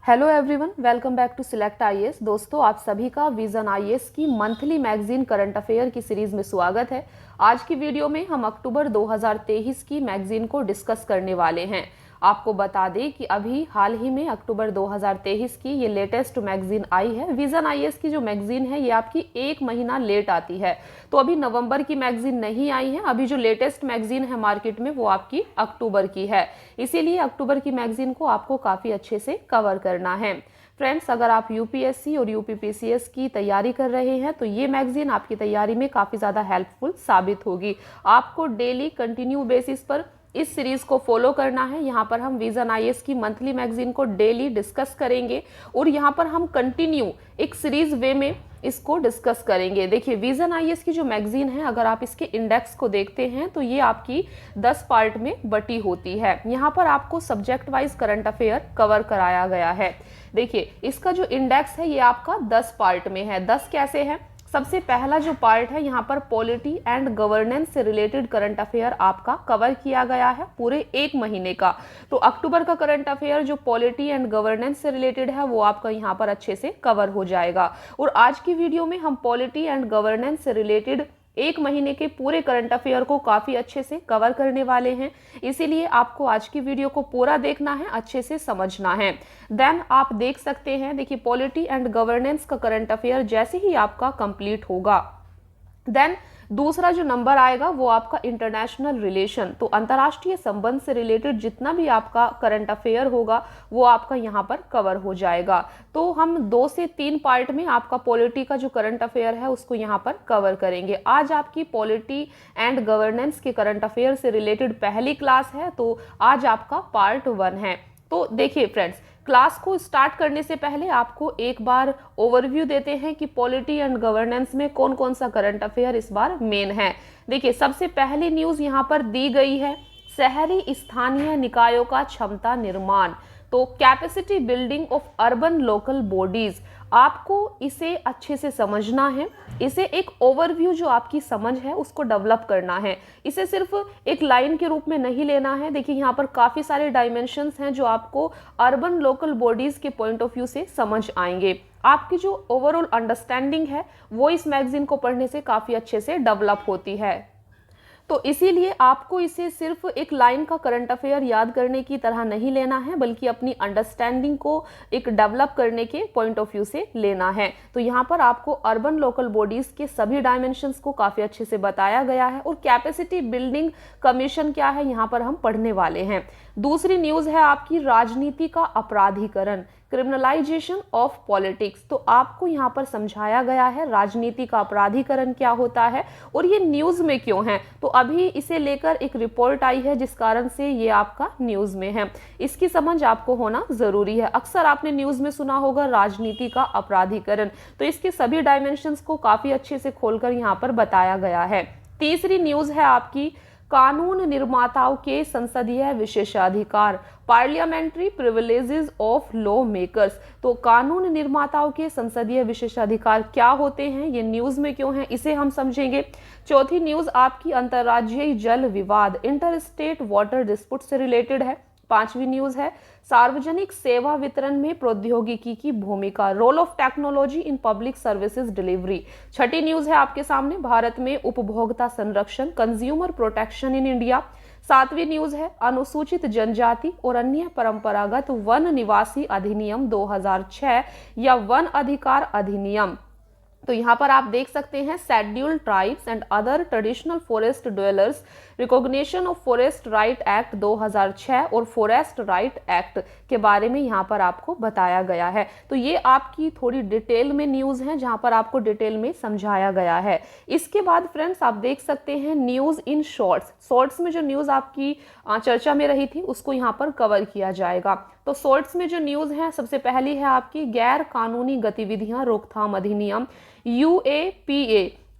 Hello everyone, welcome back to Select IAS. दोस्तों, आप सभी का विजन आईएएस की मंथली मैगजीन करंट अफेयर की सीरीज में स्वागत है। आज की वीडियो में हम अक्टूबर 2023 की मैगजीन को डिस्कस करने वाले हैं। आपको बता दें कि अभी हाल ही में अक्टूबर 2023 की ये लेटेस्ट मैगजीन आई है। विजन आईएएस की जो मैगजीन है ये आपकी एक महीना लेट आती है, तो अभी नवंबर की मैगजीन नहीं आई है। अभी जो लेटेस्ट मैगजीन है मार्केट में वो आपकी अक्टूबर की है, इसीलिए अक्टूबर की मैगजीन को आपको काफ़ी अच्छे से कवर करना है। फ्रेंड्स, अगर आप यूपीएससी और यूपीपीसीएस की तैयारी कर रहे हैं तो ये मैगजीन आपकी तैयारी में काफ़ी ज़्यादा हेल्पफुल साबित होगी। आपको डेली कंटिन्यू बेसिस पर इस सीरीज को फॉलो करना है। यहाँ पर हम विजन आईएएस की मंथली मैगजीन को डेली डिस्कस करेंगे और यहाँ पर हम कंटिन्यू एक सीरीज वे में इसको डिस्कस करेंगे। देखिए, विजन आईएएस की जो मैगजीन है, अगर आप इसके इंडेक्स को देखते हैं तो ये आपकी 10 पार्ट में बटी होती है। यहाँ पर आपको subject wise current affair cover कराया गया है। देखिए, इसका जो इंडेक्स है ये आपका 10 पार्ट में है। 10 कैसे है? सबसे पहला जो पार्ट है यहाँ पर पॉलिटी एंड गवर्नेंस से रिलेटेड करंट अफेयर आपका कवर किया गया है पूरे एक महीने का। तो अक्टूबर का करंट अफेयर जो पॉलिटी एंड गवर्नेंस से रिलेटेड है वो आपका यहाँ पर अच्छे से कवर हो जाएगा। और आज की वीडियो में हम पॉलिटी एंड गवर्नेंस से रिलेटेड एक महीने के पूरे करंट अफेयर को काफी अच्छे से कवर करने वाले हैं, इसीलिए आपको आज की वीडियो को पूरा देखना है, अच्छे से समझना है। देन आप देख सकते हैं, देखिए पॉलिटी एंड गवर्नेंस का करंट अफेयर जैसे ही आपका कंप्लीट होगा, देन दूसरा जो नंबर आएगा वो आपका इंटरनेशनल रिलेशन। तो अंतर्राष्ट्रीय संबंध से रिलेटेड जितना भी आपका करंट अफेयर होगा वो आपका यहाँ पर कवर हो जाएगा। तो हम 2 से 3 पार्ट में आपका पॉलिटी का जो करंट अफेयर है उसको यहाँ पर कवर करेंगे। आज आपकी पॉलिटी एंड गवर्नेंस के करंट अफेयर से रिलेटेड पहली क्लास है, तो आज आपका पार्ट 1 है। तो देखिए फ्रेंड्स, क्लास को स्टार्ट करने से पहले आपको एक बार ओवरव्यू देते हैं कि पॉलिटी एंड गवर्नेंस में कौन कौन सा करंट अफेयर इस बार मेन है। देखिए, सबसे पहली न्यूज यहाँ पर दी गई है, शहरी स्थानीय निकायों का क्षमता निर्माण, तो capacity building of urban local bodies. आपको इसे अच्छे से समझना है, इसे एक ओवरव्यू जो आपकी समझ है उसको डेवलप करना है। इसे सिर्फ एक लाइन के रूप में नहीं लेना है। देखिए, यहाँ पर काफ़ी सारे डायमेंशंस हैं जो आपको अर्बन लोकल बॉडीज़ के पॉइंट ऑफ व्यू से समझ आएंगे। आपकी जो ओवरऑल अंडरस्टैंडिंग है वो इस मैगजीन को पढ़ने से काफ़ी अच्छे से डेवलप होती है। तो इसीलिए आपको इसे सिर्फ एक लाइन का करंट अफेयर याद करने की तरह नहीं लेना है, बल्कि अपनी अंडरस्टैंडिंग को एक डेवलप करने के पॉइंट ऑफ व्यू से लेना है। तो यहाँ पर आपको अर्बन लोकल बॉडीज के सभी डायमेंशंस को काफ़ी अच्छे से बताया गया है और कैपेसिटी बिल्डिंग कमीशन क्या है यहाँ पर हम पढ़ने वाले हैं। दूसरी न्यूज़ है आपकी राजनीति का अपराधीकरण, क्रिमिनलाइजेशन ऑफ पॉलिटिक्स। तो आपको यहाँ पर समझाया गया है राजनीति का अपराधीकरण क्या होता है और ये न्यूज़ में क्यों है। तो अभी इसे लेकर एक रिपोर्ट आई है जिस कारण से ये आपका न्यूज़ में है, इसकी समझ आपको होना जरूरी है। अक्सर आपने न्यूज़ में सुना होगा राजनीति का अपराधीकरण, तो इसके सभी डायमेंशंस को काफ़ी अच्छे से खोलकर यहाँ पर बताया गया है। तीसरी न्यूज़ है आपकी कानून निर्माताओं के संसदीय विशेषाधिकार, parliamentary privileges of law makers. तो कानून निर्माताओं के संसदीय विशेषाधिकार क्या होते हैं, ये न्यूज़ में क्यों है, इसे हम समझेंगे। चौथी न्यूज़ आपकी अंतर्राज्यीय जल विवाद, इंटर स्टेट वाटर डिस्प्यूट से रिलेटेड है। पांचवी न्यूज़ है सार्वजनिक सेवा वितरण में प्रौद्योगिकी की भूमिका, role of technology in public services delivery. छठी न्यूज़ है आपके सामने भारत में उपभोक्ता संरक्षण, कंज्यूमर प्रोटेक्शन इन इंडिया। सातवीं न्यूज़ है अनुसूचित जनजाति और अन्य परंपरागत वन निवासी अधिनियम 2006 या वन अधिकार अधिनियम। तो यहाँ पर आप देख सकते हैं scheduled tribes and other traditional forest dwellers, recognition of forest right act 2006 और फॉरेस्ट राइट एक्ट के बारे में यहाँ पर आपको बताया गया है। तो ये आपकी थोड़ी डिटेल में न्यूज़ है जहाँ पर आपको डिटेल में समझाया गया है। इसके बाद फ्रेंड्स आप देख सकते हैं न्यूज़ इन शॉर्ट्स। शॉर्ट्स में जो न्यूज़ आपकी चर्चा में रही थी उसको यहाँ पर कवर किया जाएगा। तो शॉर्ट्स में जो न्यूज़ है, सबसे पहली है आपकी गैर कानूनी गतिविधियां रोकथाम अधिनियम,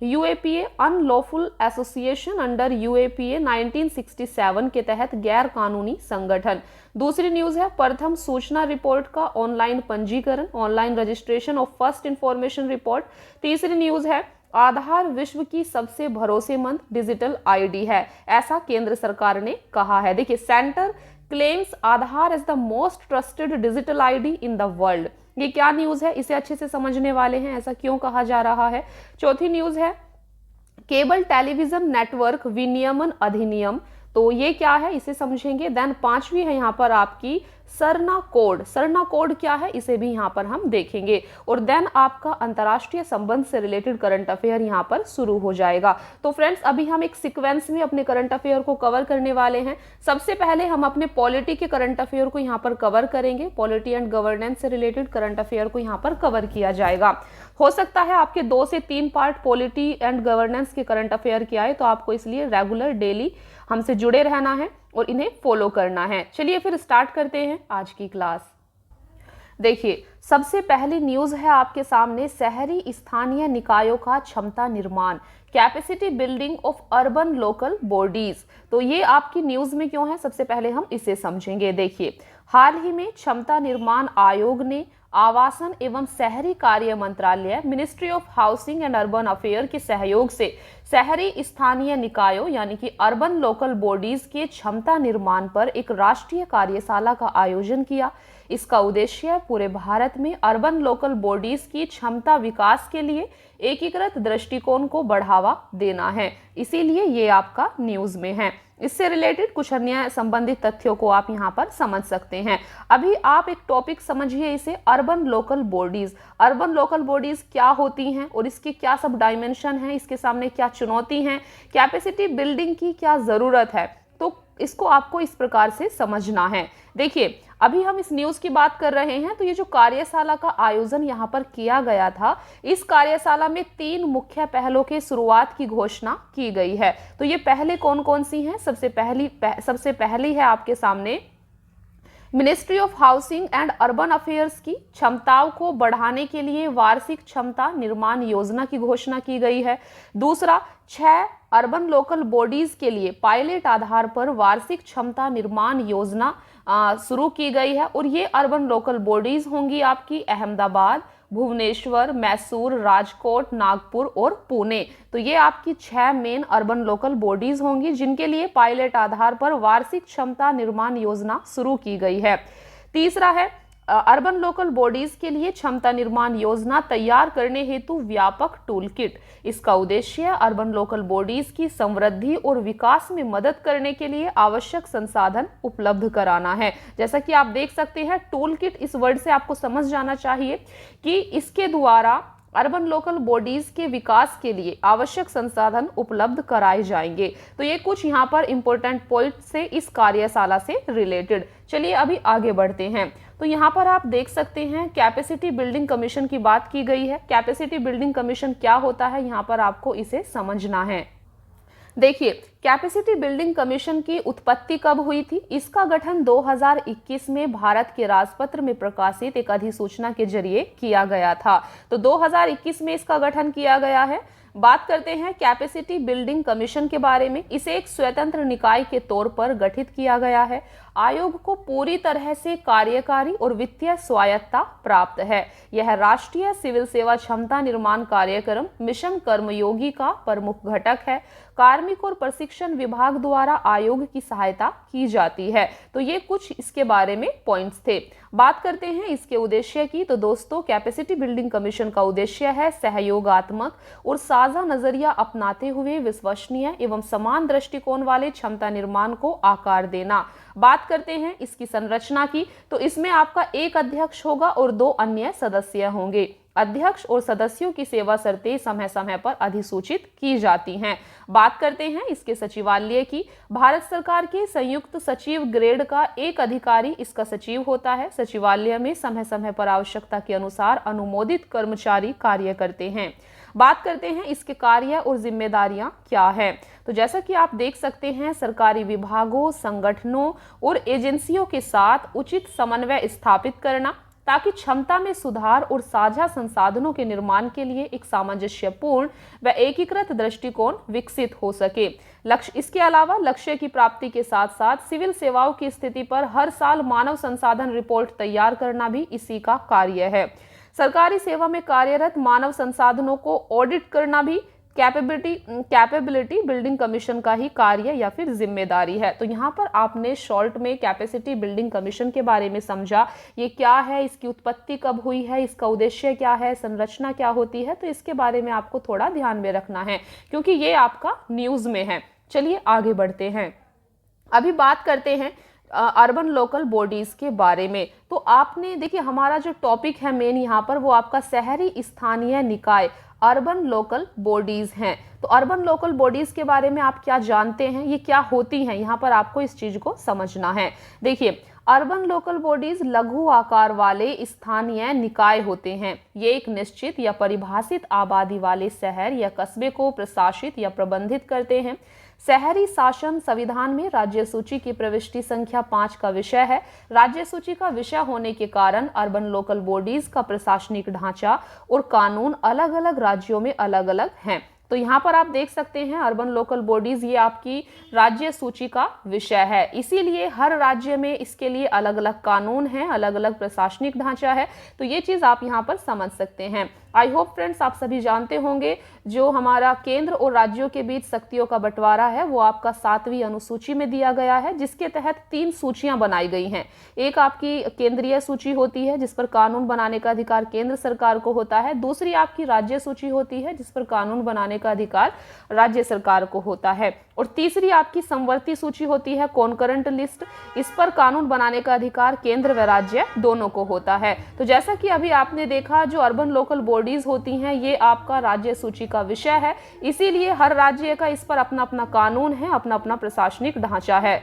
UAPA unlawful association under UAPA 1967 के तहत गैर कानूनी संगठन। दूसरी न्यूज़ है प्रथम सूचना रिपोर्ट का ऑनलाइन पंजीकरण, online registration of first information report. तीसरी न्यूज़ है आधार विश्व की सबसे भरोसेमंद डिजिटल आईडी है, ऐसा केंद्र सरकार ने कहा है। देखिए, centre claims Aadhaar is the most trusted digital ID in the world. ये क्या न्यूज है, इसे अच्छे से समझने वाले हैं, ऐसा क्यों कहा जा रहा है। चौथी न्यूज है केबल टेलीविजन नेटवर्क विनियमन अधिनियम, तो ये क्या है इसे समझेंगे। देन पांचवी है यहाँ पर आपकी सरना कोड। सरना कोड क्या है इसे भी यहाँ पर हम देखेंगे। और देन आपका अंतर्राष्ट्रीय संबंध से रिलेटेड करंट अफेयर यहाँ पर शुरू हो जाएगा। तो फ्रेंड्स अभी हम एक सीक्वेंस में अपने करंट अफेयर को कवर करने वाले हैं। सबसे पहले हम अपने पॉलिटी के करंट अफेयर को यहाँ पर कवर करेंगे। पॉलिटी एंड गवर्नेंस से रिलेटेड करंट अफेयर को यहाँ पर कवर किया जाएगा। हो सकता है आपके 2 से 3 पार्ट पॉलिटी एंड गवर्नेंस के करंट अफेयर के आए, तो आपको इसलिए रेगुलर डेली हमसे जुड़े रहना है और इन्हें फॉलो करना है। चलिए फिर स्टार्ट करते हैं आज की क्लास। देखिए सबसे पहली न्यूज है आपके सामने, शहरी स्थानीय निकायों का क्षमता निर्माण, capacity building of urban local bodies. तो ये आपकी न्यूज में क्यों है, सबसे पहले हम इसे समझेंगे। देखिए हाल ही में क्षमता निर्माण आयोग ने आवासन एवं शहरी कार्य मंत्रालय, ministry of housing and urban affair के सहयोग से शहरी स्थानीय निकायों यानी कि अर्बन लोकल बॉडीज के क्षमता निर्माण पर एक राष्ट्रीय कार्यशाला का आयोजन किया। इसका उद्देश्य पूरे भारत में अर्बन लोकल बॉडीज की क्षमता विकास के लिए एकीकृत दृष्टिकोण को बढ़ावा देना है, इसीलिए ये आपका न्यूज में है। इससे रिलेटेड कुछ अन्य संबंधित तथ्यों को आप यहाँ पर समझ सकते हैं। अभी आप एक टॉपिक समझिए इसे, urban local bodies. Urban local bodies क्या होती हैं और इसके क्या सब डायमेंशन हैं, इसके सामने क्या चुनौती हैं, कैपेसिटी बिल्डिंग की क्या जरूरत है, तो इसको आपको इस प्रकार से समझना है। देखिए अभी हम इस न्यूज की बात कर रहे हैं, तो ये जो कार्यशाला का आयोजन यहाँ पर किया गया था, इस कार्यशाला में 3 मुख्य पहलों के शुरुआत की घोषणा की गई है। तो ये पहले कौन कौन सी हैं, सबसे पहली है आपके सामने ministry of housing and urban affairs की क्षमताओं को बढ़ाने के लिए वार्षिक क्षमता निर्माण योजना की घोषणा की गई है। दूसरा 6 अर्बन लोकल बॉडीज के लिए पायलट आधार पर वार्षिक क्षमता निर्माण योजना शुरू की गई है और ये अर्बन लोकल बॉडीज होंगी आपकी अहमदाबाद, भुवनेश्वर, मैसूर, राजकोट, नागपुर और पुणे। तो ये आपकी 6 मेन अर्बन लोकल बॉडीज होंगी जिनके लिए पायलट आधार पर वार्षिक क्षमता निर्माण योजना शुरू की गई है। तीसरा है अर्बन लोकल बॉडीज के लिए क्षमता निर्माण योजना तैयार करने हेतु व्यापक टूल किट। इसका उद्देश्य अर्बन लोकल बॉडीज की समृद्धि और विकास में मदद करने के लिए आवश्यक संसाधन उपलब्ध कराना है। जैसा कि आप देख सकते हैं टूल किट, इस वर्ड से आपको समझ जाना चाहिए कि इसके द्वारा अर्बन लोकल बॉडीज के विकास के लिए आवश्यक संसाधन उपलब्ध कराए जाएंगे। तो ये कुछ यहाँ पर इंपॉर्टेंट पॉइंट से इस कार्यशाला से रिलेटेड। चलिए अभी आगे बढ़ते हैं। तो यहाँ पर आप देख सकते हैं कैपेसिटी बिल्डिंग कमीशन की बात की गई है। कैपेसिटी बिल्डिंग कमीशन क्या होता है, यहाँ पर आपको इसे समझना है। देखिए कैपेसिटी बिल्डिंग कमीशन की उत्पत्ति कब हुई थी, इसका गठन 2021 में भारत के राजपत्र में प्रकाशित एक अधिसूचना के जरिए किया गया था। तो 2021 में इसका गठन किया गया है। बात करते हैं कैपेसिटी बिल्डिंग कमीशन के बारे में। इसे एक स्वतंत्र निकाय के तौर पर गठित किया गया है। आयोग को पूरी तरह से कार्यकारी और वित्तीय स्वायत्तता प्राप्त है। यह राष्ट्रीय सिविल सेवा क्षमता निर्माण कार्यक्रम मिशन कर्मयोगी का प्रमुख घटक है। कार्मिक और प्रशिक्षण विभाग द्वारा आयोग की सहायता की जाती है। तो ये कुछ इसके बारे में पॉइंट्स थे। बात करते हैं इसके उद्देश्य की। तो दोस्तों कैपेसिटी बिल्डिंग कमीशन का उद्देश्य है सहयोगात्मक और साझा नजरिया अपनाते हुए विश्वसनीय एवं समान दृष्टिकोण वाले क्षमता निर्माण को आकार देना। बात करते हैं इसकी संरचना की। तो इसमें आपका एक अध्यक्ष होगा और 2 अन्य सदस्य होंगे। अध्यक्ष और सदस्यों की सेवा शर्तें समय समय पर अधिसूचित की जाती हैं। बात करते हैं इसके सचिवालय की। भारत सरकार के संयुक्त सचिव ग्रेड का एक अधिकारी इसका सचिव होता है। सचिवालय में समय समय पर आवश्यकता के अनुसार अनुमोदित कर्मचारी कार्य करते हैं। बात करते हैं इसके कार्य और जिम्मेदारियां क्या है। तो जैसा कि आप देख सकते हैं सरकारी विभागों, संगठनों और एजेंसियों के साथ उचित समन्वय स्थापित करना ताकि क्षमता में सुधार और साझा संसाधनों के निर्माण के लिए एक सामंजस्यपूर्ण व एकीकृत दृष्टिकोण विकसित हो सके। लक्ष्य इसके अलावा लक्ष्य की प्राप्ति के साथ साथ सिविल सेवाओं की स्थिति पर हर साल मानव संसाधन रिपोर्ट तैयार करना भी इसी का कार्य है। सरकारी सेवा में कार्यरत मानव संसाधनों को ऑडिट करना भी कैपेबिलिटी बिल्डिंग कमीशन का ही कार्य या फिर जिम्मेदारी है। तो यहाँ पर आपने शॉर्ट में कैपेसिटी बिल्डिंग कमीशन के बारे में समझा, ये क्या है, इसकी उत्पत्ति कब हुई है, इसका उद्देश्य क्या है, संरचना क्या होती है। तो इसके बारे में आपको थोड़ा ध्यान में रखना है क्योंकि ये आपका न्यूज में है। चलिए आगे बढ़ते हैं। अभी बात करते हैं अर्बन लोकल बॉडीज के बारे में। तो आपने देखिए हमारा जो टॉपिक है मेन यहाँ पर वो आपका शहरी स्थानीय निकाय अर्बन लोकल बॉडीज हैं। तो अर्बन लोकल बॉडीज के बारे में आप क्या जानते हैं, ये क्या होती हैं, यहाँ पर आपको इस चीज को समझना है। देखिए अर्बन लोकल बॉडीज लघु आकार वाले स्थानीय निकाय होते हैं। ये एक निश्चित या परिभाषित आबादी वाले शहर या कस्बे को प्रशासित या प्रबंधित करते हैं। शहरी शासन संविधान में राज्य सूची की प्रविष्टि संख्या 5 का विषय है। राज्य सूची का विषय होने के कारण अर्बन लोकल बॉडीज का प्रशासनिक ढांचा और कानून अलग अलग राज्यों में अलग अलग हैं। तो यहाँ पर आप देख सकते हैं अर्बन लोकल बॉडीज ये आपकी राज्य सूची का विषय है, इसीलिए हर राज्य में इसके लिए अलग अलग कानून हैं, अलग अलग प्रशासनिक ढांचा है। तो ये चीज आप यहाँ पर समझ सकते हैं। आई होप फ्रेंड्स आप सभी जानते होंगे जो हमारा केंद्र और राज्यों के बीच शक्तियों का बंटवारा है वो आपका 7वीं अनुसूची में दिया गया है, जिसके तहत 3 सूचियां बनाई गई हैं। एक आपकी केंद्रीय सूची होती है जिस पर कानून बनाने का अधिकार केंद्र सरकार को होता है। दूसरी आपकी राज्य सूची होती है जिस पर कानून बनाने का अधिकार राज्य सरकार को होता है। और तीसरी आपकी समवर्ती सूची होती है कॉन्करेंट लिस्ट, इस पर कानून बनाने का अधिकार केंद्र व राज्य दोनों को होता है। तो जैसा कि अभी आपने देखा जो अर्बन लोकल बॉडीज होती हैं ये आपका राज्य सूची का विषय है, इसीलिए हर राज्य का इस पर अपना अपना कानून है, अपना अपना प्रशासनिक ढांचा है।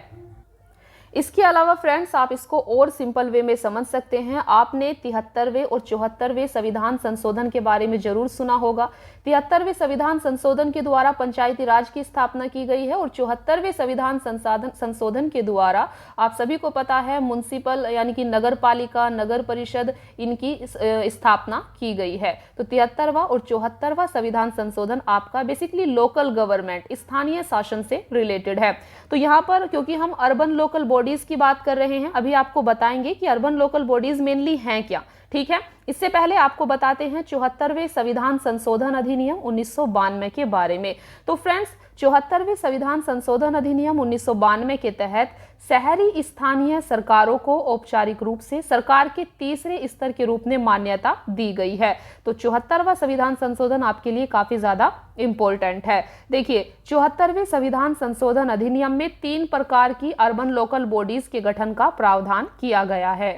इसके अलावा फ्रेंड्स आप इसको और सिंपल वे में समझ सकते हैं। आपने 73वें और 74वें संविधान संशोधन के बारे में जरूर सुना होगा। 73वें संविधान संशोधन के द्वारा पंचायती राज की स्थापना की गई है और 74वें संविधान संशोधन के द्वारा आप सभी को पता है म्युनिसिपल यानी कि नगर पालिका, नगर परिषद इनकी स्थापना की गई है। तो 73वां और 74वां संविधान संशोधन आपका बेसिकली लोकल गवर्नमेंट स्थानीय शासन से रिलेटेड है। तो यहाँ पर क्योंकि हम अर्बन लोकल बॉडीज की बात कर रहे हैं, अभी आपको बताएंगे कि अर्बन लोकल बॉडीज मेनली हैं क्या, ठीक है। इससे पहले आपको बताते हैं 74वें संविधान संशोधन अधिनियम 1992 के बारे में। तो फ्रेंड्स 74वें संविधान संशोधन अधिनियम 1992 के तहत शहरी स्थानीय सरकारों को औपचारिक रूप से सरकार के तीसरे स्तर के रूप में मान्यता दी गई है। तो 74वां संविधान संशोधन आपके लिए काफी ज्यादा इंपॉर्टेंट है। देखिए 74वें संविधान संशोधन अधिनियम में 3 प्रकार की अर्बन लोकल बॉडीज के गठन का प्रावधान किया गया है।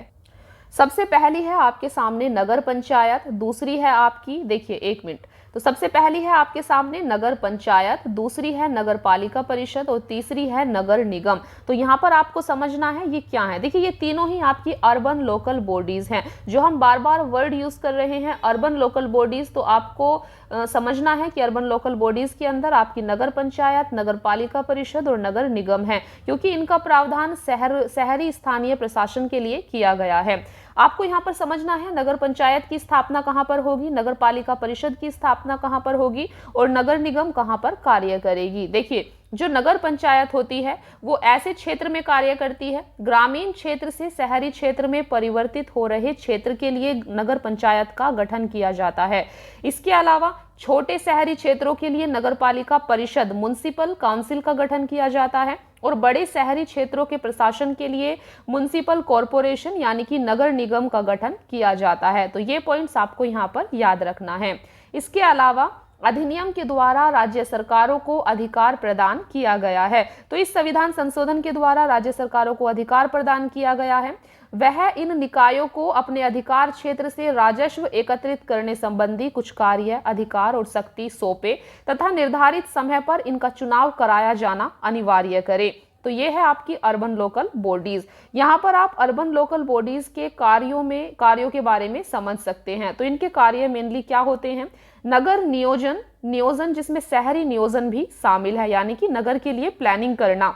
सबसे पहली है आपके सामने नगर पंचायत, दूसरी है आपकी देखिए 1 मिनट, तो सबसे पहली है आपके सामने नगर पंचायत, दूसरी है नगर पालिका परिषद और तीसरी है नगर निगम। तो यहाँ पर आपको समझना है ये क्या है। देखिए ये तीनों ही आपकी अर्बन लोकल बॉडीज हैं। जो हम बार बार वर्ड यूज कर रहे हैं अर्बन लोकल बॉडीज, तो आपको समझना है कि अर्बन लोकल बॉडीज के अंदर आपकी नगर पंचायत, नगर पालिका परिषद और नगर निगम है, क्योंकि इनका प्रावधान शहरी स्थानीय प्रशासन के लिए किया गया है। आपको यहाँ पर समझना है नगर पंचायत की स्थापना कहाँ पर होगी, नगर पालिका परिषद की स्थापना कहाँ पर होगी और नगर निगम कहाँ पर कार्य करेगी। देखिए जो नगर पंचायत होती है वो ऐसे क्षेत्र में कार्य करती है, ग्रामीण क्षेत्र से शहरी क्षेत्र में परिवर्तित हो रहे क्षेत्र के लिए नगर पंचायत का गठन किया जाता है। इसके अलावा छोटे शहरी क्षेत्रों के लिए नगर पालिका परिषद म्युनिसिपल काउंसिल का गठन किया जाता है और बड़े शहरी क्षेत्रों के प्रशासन के लिए म्युनिसिपल कॉरपोरेशन यानी कि नगर निगम का गठन किया जाता है। तो ये पॉइंट्स आपको यहाँ पर याद रखना है। इसके अलावा अधिनियम के द्वारा राज्य सरकारों को अधिकार प्रदान किया गया है। तो इस संविधान संशोधन के द्वारा राज्य सरकारों को अधिकार प्रदान किया गया है। वह इन निकायों को अपने अधिकार क्षेत्र से राजस्व एकत्रित करने संबंधी कुछ कार्य, अधिकार और शक्ति सौंपे तथा निर्धारित समय पर इनका चुनाव कराया जाना अनिवार्य करे। तो ये है आपकी अर्बन लोकल बॉडीज। यहाँ पर आप अर्बन लोकल बॉडीज के कार्यों के बारे में समझ सकते हैं। तो इनके कार्य मेनली क्या होते हैं, नगर नियोजन जिसमें शहरी नियोजन भी शामिल है, यानी कि नगर के लिए प्लानिंग करना,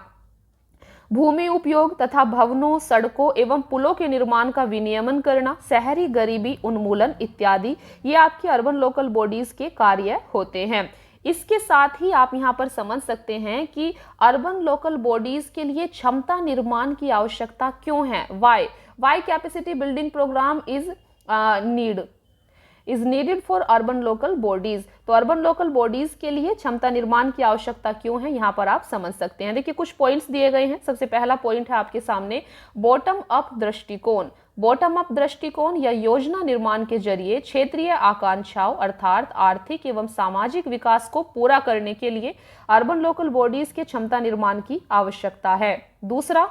भूमि उपयोग तथा भवनों, सड़कों एवं पुलों के निर्माण का विनियमन करना, शहरी गरीबी उन्मूलन इत्यादि ये आपकी अर्बन लोकल बॉडीज के कार्य होते हैं। इसके साथ ही आप यहाँ पर समझ सकते हैं कि अर्बन लोकल बॉडीज के लिए क्षमता निर्माण की आवश्यकता क्यों है, why capacity building program is need. Is needed for urban local bodies. तो अर्बन लोकल बॉडीज के लिए क्षमता निर्माण की आवश्यकता क्यों है, यहाँ पर आप समझ सकते हैं। देखिए कुछ पॉइंट्स दिए गए हैं। सबसे पहला पॉइंट है आपके सामने बॉटम अप दृष्टिकोण। बॉटम अप दृष्टिकोण या योजना निर्माण के जरिए क्षेत्रीय आकांक्षाओं अर्थात आर्थिक एवं सामाजिक विकास को पूरा करने के लिए अर्बन लोकल बॉडीज के क्षमता निर्माण की आवश्यकता है। दूसरा,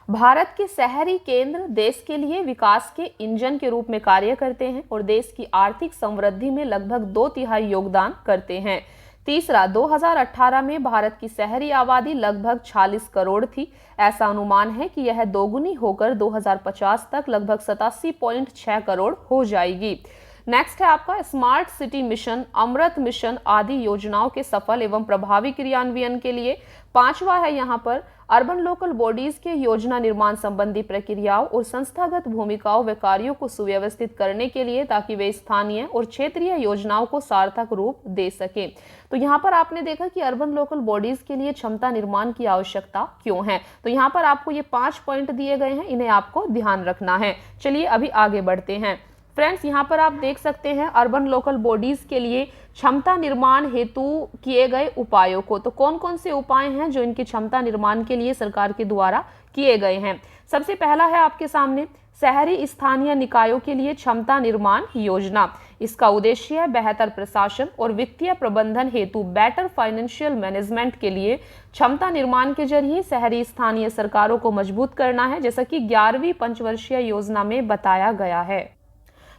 भारत के शहरी केंद्र देश के लिए विकास के इंजन के रूप में कार्य करते हैं और देश की आर्थिक समृद्धि में लगभग 2/3 योगदान करते हैं। तीसरा, 2018 में भारत की शहरी आबादी लगभग 46 करोड़ थी। ऐसा अनुमान है कि यह दोगुनी होकर 2050 तक लगभग 87.6 करोड़ हो जाएगी। नेक्स्ट है आपका स्मार्ट सिटी मिशन, अमृत मिशन आदि योजनाओं के सफल एवं प्रभावी क्रियान्वयन के लिए। पांचवा है यहाँ पर अर्बन लोकल बॉडीज के योजना निर्माण संबंधी प्रक्रियाओं और संस्थागत भूमिकाओं व कार्यों को सुव्यवस्थित करने के लिए, ताकि वे स्थानीय और क्षेत्रीय योजनाओं को सार्थक रूप दे सकें। तो यहाँ पर आपने देखा कि अर्बन लोकल बॉडीज के लिए क्षमता निर्माण की आवश्यकता क्यों है। तो यहाँ पर आपको ये 5 पॉइंट दिए गए हैं, इन्हें आपको ध्यान रखना है। चलिए अभी आगे बढ़ते हैं। फ्रेंड्स, यहाँ पर आप देख सकते हैं अर्बन लोकल बॉडीज के लिए क्षमता निर्माण हेतु किए गए उपायों को। तो कौन कौन से उपाय हैं जो इनकी क्षमता निर्माण के लिए सरकार के द्वारा किए गए हैं। सबसे पहला है आपके सामने शहरी स्थानीय निकायों के लिए क्षमता निर्माण योजना। इसका उद्देश्य है बेहतर प्रशासन और वित्तीय प्रबंधन हेतु बेटर फाइनेंशियल मैनेजमेंट के लिए क्षमता निर्माण के जरिए शहरी स्थानीय सरकारों को मजबूत करना है, जैसा कि 11वीं पंचवर्षीय योजना में बताया गया है।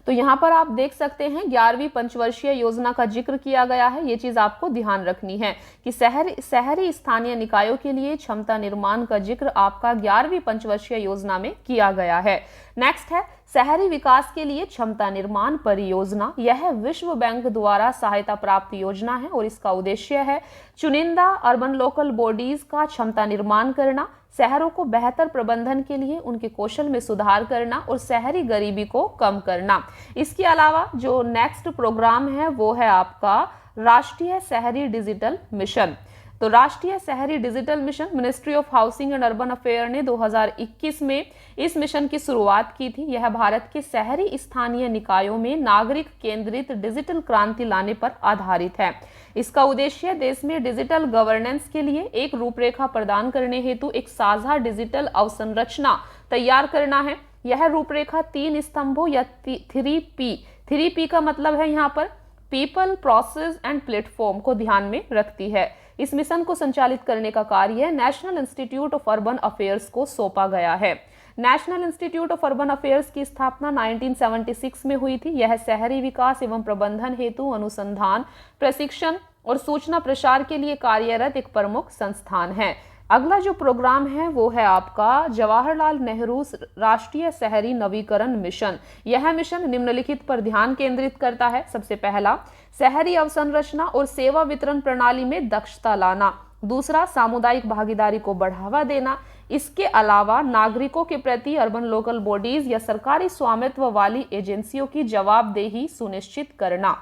तो यहाँ पर आप देख सकते हैं 11वीं पंचवर्षीय योजना का जिक्र किया गया है। ये चीज आपको ध्यान रखनी है कि शहरी स्थानीय निकायों के लिए क्षमता निर्माण का जिक्र आपका 11वीं पंचवर्षीय योजना में किया गया है। नेक्स्ट है शहरी विकास के लिए क्षमता निर्माण परियोजना। यह विश्व बैंक द्वारा सहायता प्राप्त योजना है और इसका उद्देश्य है चुनिंदा अर्बन लोकल बॉडीज का क्षमता निर्माण करना, शहरों को बेहतर प्रबंधन के लिए उनके कौशल में सुधार करना और शहरी गरीबी को कम करना। इसके अलावा जो नेक्स्ट प्रोग्राम है वो है आपका राष्ट्रीय शहरी डिजिटल मिशन। तो राष्ट्रीय शहरी digital mission ministry of housing and urban affair ने 2021 में इस मिशन की शुरुआत की थी। यह भारत के शहरी स्थानीय निकायों में नागरिक केंद्रित डिजिटल क्रांति लाने पर आधारित है। इसका उद्देश्य देश में डिजिटल गवर्नेंस के लिए एक रूपरेखा प्रदान करने हेतु एक साझा डिजिटल अवसंरचना तैयार करना है। यह रूपरेखा 3 स्तंभों या 3P का मतलब है यहाँ पर पीपल, प्रोसेस एंड प्लेटफॉर्म को ध्यान में रखती है। इस मिशन को संचालित करने का कार्य national institute of urban affairs को सौंपा गया है। National institute of urban affairs की स्थापना 1976 में हुई थी। यह शहरी विकास एवं प्रबंधन हेतु अनुसंधान, प्रशिक्षण और सूचना प्रसार के लिए कार्यरत एक प्रमुख संस्थान है। अगला जो प्रोग्राम है वो है आपका जवाहरलाल नेहरू राष्ट्रीय शहरी नवीकरण मिशन। यह मिशन निम्नलिखित पर ध्यान केंद्रित करता है। सबसे पहला, शहरी अवसंरचना और सेवा वितरण प्रणाली में दक्षता लाना। दूसरा, सामुदायिक भागीदारी को बढ़ावा देना। इसके अलावा नागरिकों के प्रति अर्बन लोकल बॉडीज या सरकारी स्वामित्व वाली एजेंसियों की जवाबदेही सुनिश्चित करना।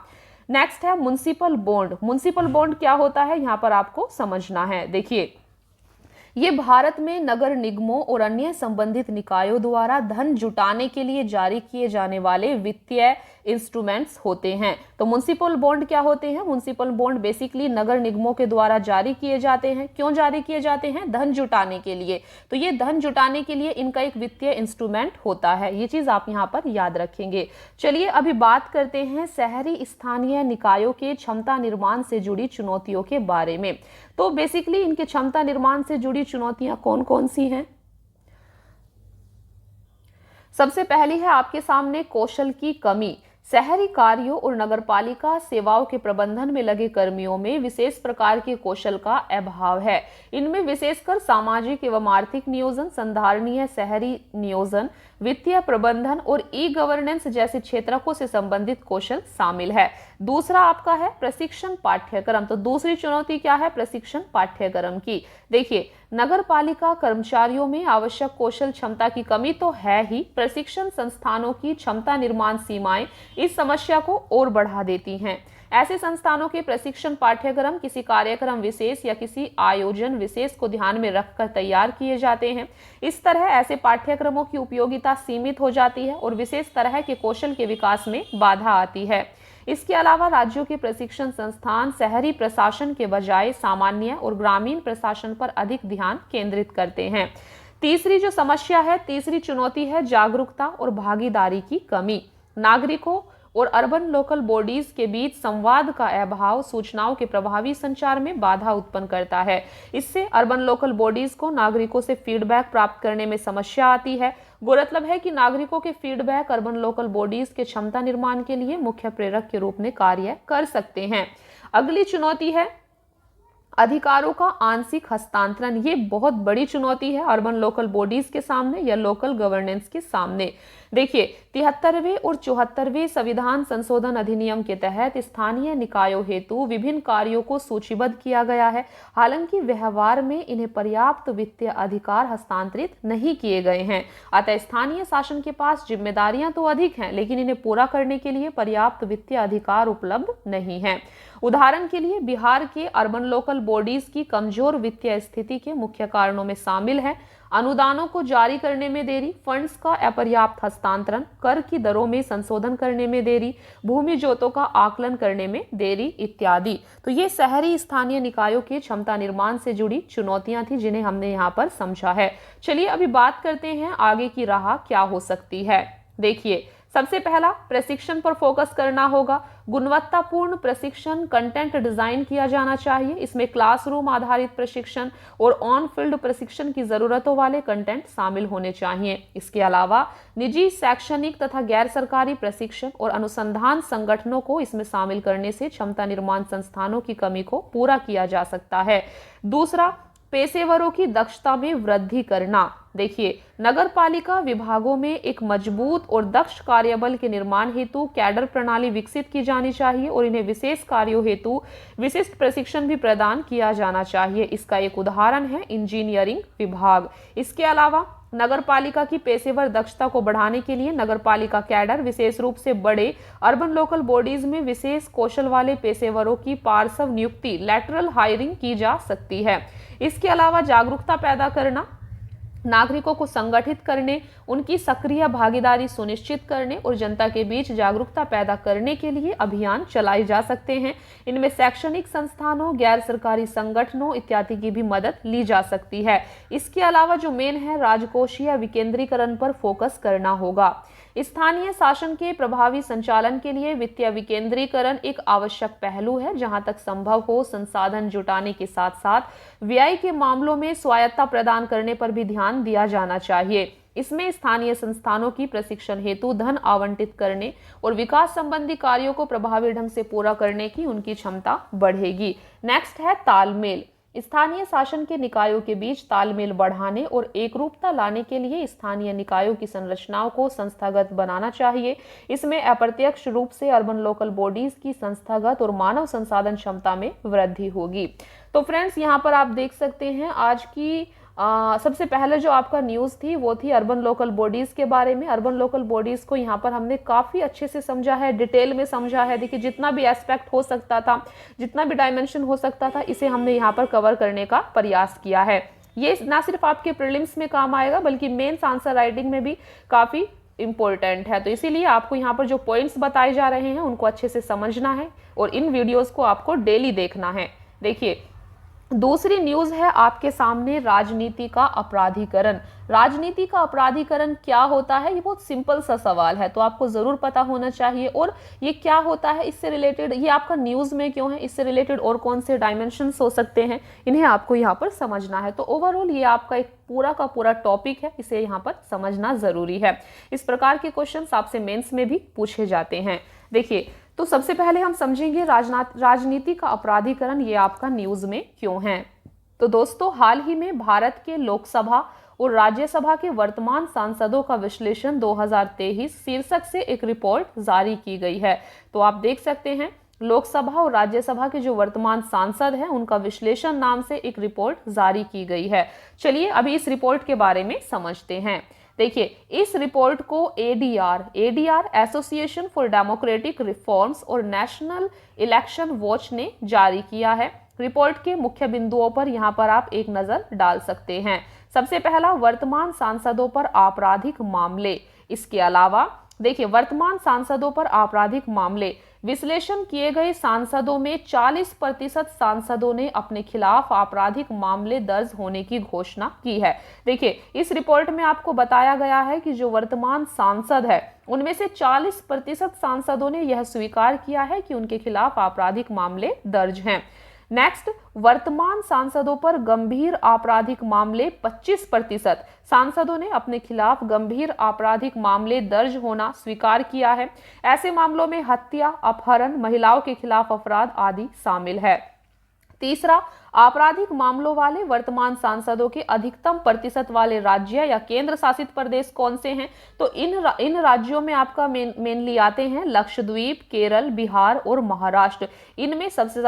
नेक्स्ट है म्युनिसिपल बॉन्ड। म्युनिसिपल बॉन्ड क्या होता है, यहाँ पर आपको समझना है। देखिए, ये भारत में नगर निगमों और अन्य संबंधित निकायों द्वारा धन जुटाने के लिए जारी किए जाने वाले वित्तीय इंस्ट्रूमेंट्स होते हैं। तो म्युनिसिपल बॉन्ड क्या होते हैं? म्युनिसिपल बॉन्ड बेसिकली नगर निगमों के द्वारा जारी किए जाते हैं। क्यों जारी किए जाते हैं? धन जुटाने के लिए। तो ये धन जुटाने के लिए इनका एक वित्तीय इंस्ट्रूमेंट होता है। ये चीज आप यहाँ पर याद रखेंगे। चलिए अभी बात करते हैं शहरी स्थानीय निकायों के क्षमता निर्माण से जुड़ी चुनौतियों के बारे में। तो बेसिकली इनके क्षमता निर्माण से जुड़ी चुनौतियां कौन कौन सी हैं? सबसे पहली है आपके सामने कौशल की कमी। शहरी कार्यों और नगरपालिका सेवाओं के प्रबंधन में लगे कर्मियों में विशेष प्रकार के कौशल का अभाव है। इनमें विशेषकर सामाजिक एवं आर्थिक नियोजन, संधारणीय शहरी नियोजन, वित्तीय प्रबंधन और ई गवर्नेंस जैसे क्षेत्रों से संबंधित कौशल शामिल है। दूसरा आपका है प्रशिक्षण पाठ्यक्रम। तो दूसरी चुनौती क्या है? प्रशिक्षण पाठ्यक्रम की। देखिए, नगर पालिका कर्मचारियों में आवश्यक कौशल क्षमता की कमी तो है ही, प्रशिक्षण संस्थानों की क्षमता निर्माण सीमाएं इस समस्या को और बढ़ा देती हैं। ऐसे संस्थानों के प्रशिक्षण पाठ्यक्रम किसी कार्यक्रम विशेष या किसी आयोजन विशेष को ध्यान में रखकर तैयार किए जाते हैं। इस तरह ऐसे पाठ्यक्रमों की उपयोगिता सीमित हो जाती है और विशेष तरह के कौशल के विकास में बाधा आती है। इसके अलावा राज्यों के प्रशिक्षण संस्थान शहरी प्रशासन के बजाय सामान्य और ग्रामीण प्रशासन पर अधिक ध्यान केंद्रित करते हैं। तीसरी चुनौती है जागरूकता और भागीदारी की कमी। नागरिकों और अर्बन लोकल बॉडीज के बीच संवाद का अभाव सूचनाओं के प्रभावी संचार में बाधा उत्पन्न करता है। इससे अर्बन लोकल बॉडीज को नागरिकों से फीडबैक प्राप्त करने में समस्या आती है। गौरतलब है कि नागरिकों के फीडबैक अर्बन लोकल बॉडीज के क्षमता निर्माण के लिए मुख्य प्रेरक के रूप में कार्य कर सकते हैं। अगली चुनौती है अधिकारों का आंशिक हस्तांतरण। ये बहुत बड़ी चुनौती है अर्बन लोकल बॉडीज के सामने या लोकल गवर्नेंस के सामने। देखिए, 73वें और 74वें संविधान संशोधन अधिनियम के तहत स्थानीय निकायों हेतु विभिन्न कार्यों को सूचीबद्ध किया गया है। हालांकि व्यवहार में इन्हें पर्याप्त वित्तीय अधिकार हस्तांतरित नहीं किए गए हैं। अतः स्थानीय शासन के पास जिम्मेदारियां तो अधिक हैं, लेकिन इन्हें पूरा करने के लिए पर्याप्त वित्तीय अधिकार उपलब्ध नहीं है। उदाहरण के लिए बिहार के अर्बन लोकल बॉडीज की कमजोर वित्तीय स्थिति के मुख्य कारणों में शामिल है अनुदानों को जारी करने में देरी, फंड्स का अपर्याप्त हस्तांतरण, कर की दरों में संशोधन करने में देरी, भूमि जोतों का आकलन करने में देरी इत्यादि। तो ये शहरी स्थानीय निकायों के क्षमता निर्माण से जुड़ी चुनौतियां थी जिन्हें हमने यहाँ पर समझा है। चलिए अभी बात करते हैं आगे की राह क्या हो सकती है। देखिए, सबसे पहला प्रशिक्षण पर फोकस करना होगा। गुणवत्तापूर्ण प्रशिक्षण कंटेंट डिजाइन किया जाना चाहिए। इसमें क्लासरूम आधारित प्रशिक्षण और ऑन फील्ड प्रशिक्षण की जरूरतों वाले कंटेंट शामिल होने चाहिए। इसके अलावा निजी, शैक्षणिक तथा गैर सरकारी प्रशिक्षण और अनुसंधान संगठनों को इसमें शामिल करने से क्षमता निर्माण संस्थानों की कमी को पूरा किया जा सकता है। दूसरा, पेशेवरों की दक्षता में वृद्धि करना। देखिए, नगरपालिका विभागों में एक मजबूत और दक्ष कार्यबल के निर्माण हेतु कैडर प्रणाली विकसित की जानी चाहिए और इन्हें विशेष कार्यों हेतु विशिष्ट प्रशिक्षण भी प्रदान किया जाना चाहिए। इसका एक उदाहरण है इंजीनियरिंग विभाग। इसके अलावा नगरपालिका की पेशेवर दक्षता को बढ़ाने के लिए नगरपालिका कैडर, विशेष रूप से बड़े अर्बन लोकल बॉडीज में विशेष कौशल वाले पेशेवरों की पार्श्व नियुक्ति, लैटरल हायरिंग की जा सकती है। इसके अलावा जागरूकता पैदा करना, नागरिकों को संगठित करने, उनकी सक्रिय भागीदारी सुनिश्चित करने और जनता के बीच जागरूकता पैदा करने के लिए अभियान चलाए जा सकते हैं। इनमें शैक्षणिक संस्थानों, गैर सरकारी संगठनों इत्यादि की भी मदद ली जा सकती है। इसके अलावा जो मेन है, राजकोषीय विकेंद्रीकरण पर फोकस करना होगा। स्थानीय शासन के प्रभावी संचालन के लिए वित्तीय विकेंद्रीकरण एक आवश्यक पहलू है। जहां तक संभव हो संसाधन जुटाने के साथ साथ व्यय के मामलों में स्वायत्तता प्रदान करने पर भी ध्यान दिया जाना चाहिए। इसमें स्थानीय संस्थानों की प्रशिक्षण हेतु धन आवंटित करने और विकास संबंधी कार्यों को प्रभावी ढंग से पूरा करने की उनकी क्षमता बढ़ेगी। नेक्स्ट है तालमेल। स्थानीय शासन के निकायों के बीच तालमेल बढ़ाने और एकरूपता लाने के लिए स्थानीय निकायों की संरचनाओं को संस्थागत बनाना चाहिए। इसमें अप्रत्यक्ष रूप से अर्बन लोकल बॉडीज की संस्थागत और मानव संसाधन क्षमता में वृद्धि होगी। तो फ्रेंड्स, यहाँ पर आप देख सकते हैं आज की सबसे पहले जो आपका न्यूज़ थी वो थी अर्बन लोकल बॉडीज के बारे में। अर्बन लोकल बॉडीज को यहाँ पर हमने काफ़ी अच्छे से समझा है, डिटेल में समझा है। देखिए, जितना भी एस्पेक्ट हो सकता था, जितना भी डायमेंशन हो सकता था, इसे हमने यहाँ पर कवर करने का प्रयास किया है। ये ना सिर्फ आपके प्रीलिम्स में काम आएगा बल्कि मेंस आंसर राइटिंग में भी काफ़ी इंपॉर्टेंट है। तो इसीलिए आपको यहाँ पर जो पॉइंट्स बताए जा रहे हैं उनको अच्छे से समझना है और इन वीडियोज़ को आपको डेली देखना है। देखिए, दूसरी न्यूज़ है आपके सामने राजनीति का अपराधीकरण। राजनीति का अपराधीकरण क्या होता है? ये बहुत सिंपल सा सवाल है, तो आपको जरूर पता होना चाहिए। और ये क्या होता है, इससे रिलेटेड ये आपका न्यूज़ में क्यों है, इससे रिलेटेड और कौन से डायमेंशंस हो सकते हैं, इन्हें आपको यहाँ पर समझना है। तो ओवरऑल ये आपका एक पूरा का पूरा टॉपिक है, इसे यहाँ पर समझना जरूरी है। इस प्रकार के क्वेश्चंस आपसे मेंस में भी पूछे जाते हैं। देखिए, तो सबसे पहले हम समझेंगे राजनीति का अपराधीकरण ये आपका न्यूज़ में क्यों है। तो दोस्तों, हाल ही में भारत के लोकसभा और राज्यसभा के वर्तमान सांसदों का विश्लेषण 2023 शीर्षक से एक रिपोर्ट जारी की गई है। तो आप देख सकते हैं, लोकसभा और राज्यसभा के जो वर्तमान सांसद हैं उनका विश्लेषण नाम से एक रिपोर्ट जारी की गई है। चलिए अभी इस रिपोर्ट के बारे में समझते हैं। देखिए, इस रिपोर्ट को ADR association for democratic reforms और नेशनल इलेक्शन वॉच ने जारी किया है। रिपोर्ट के मुख्य बिंदुओं पर यहाँ पर आप एक नजर डाल सकते हैं। सबसे पहला, वर्तमान सांसदों पर आपराधिक मामले। इसके अलावा देखिए, वर्तमान सांसदों पर आपराधिक मामले, विश्लेषण किए गए सांसदों में 40% सांसदों ने अपने खिलाफ आपराधिक मामले दर्ज होने की घोषणा की है। देखिए, इस रिपोर्ट में आपको बताया गया है कि जो वर्तमान सांसद है उनमें से 40% सांसदों ने यह स्वीकार किया है कि उनके खिलाफ आपराधिक मामले दर्ज हैं। नेक्स्ट, वर्तमान सांसदों पर गंभीर आपराधिक मामले, 25% सांसदों ने अपने खिलाफ गंभीर आपराधिक मामले दर्ज होना स्वीकार किया है। ऐसे मामलों में हत्या, अपहरण, महिलाओं के खिलाफ अपराध आदि शामिल है। तीसरा, आपराधिक मामलों वाले वर्तमान सांसदों के अधिकतम प्रतिशत वाले राज्य या केंद्र शासित प्रदेश कौन से हैं? तो इन राज्यों में आपका मेनली आते हैं लक्षद्वीप, केरल, बिहार और महाराष्ट्र। इनमें सबसे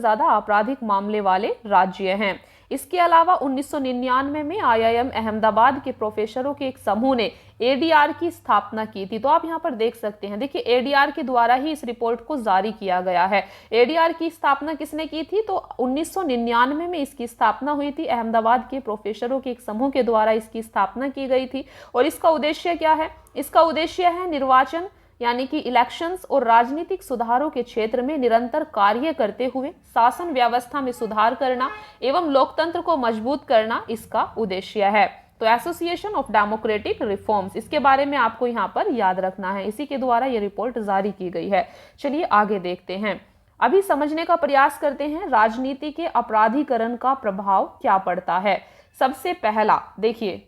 ज्यादा आपराधिक मामले वाले राज्य हैं। इसके अलावा 1999 में आईआईएम अहमदाबाद के प्रोफेसरों के एक समूह ने एडीआर की स्थापना की थी। तो आप यहाँ पर देख सकते हैं, देखिए एडीआर के द्वारा ही इस रिपोर्ट को जारी किया गया है। एडीआर की स्थापना किसने की थी? तो 1999 में इसकी स्थापना हुई थी। अहमदाबाद के प्रोफेसरों के एक समूह के द्वारा इसकी स्थापना की गई थी। और इसका उद्देश्य क्या है? इसका उद्देश्य है निर्वाचन यानी कि इलेक्शंस और राजनीतिक सुधारों के क्षेत्र में निरंतर कार्य करते हुए शासन व्यवस्था में सुधार करना एवं लोकतंत्र को मजबूत करना इसका उद्देश्य है। तो एसोसिएशन ऑफ डेमोक्रेटिक रिफॉर्म्स, इसके बारे में आपको यहाँ पर याद रखना है। इसी के द्वारा ये रिपोर्ट जारी की गई है। चलिए आगे देखते हैं। अभी समझने का प्रयास करते हैं राजनीति के अपराधीकरण का प्रभाव क्या पड़ता है। सबसे पहला देखिए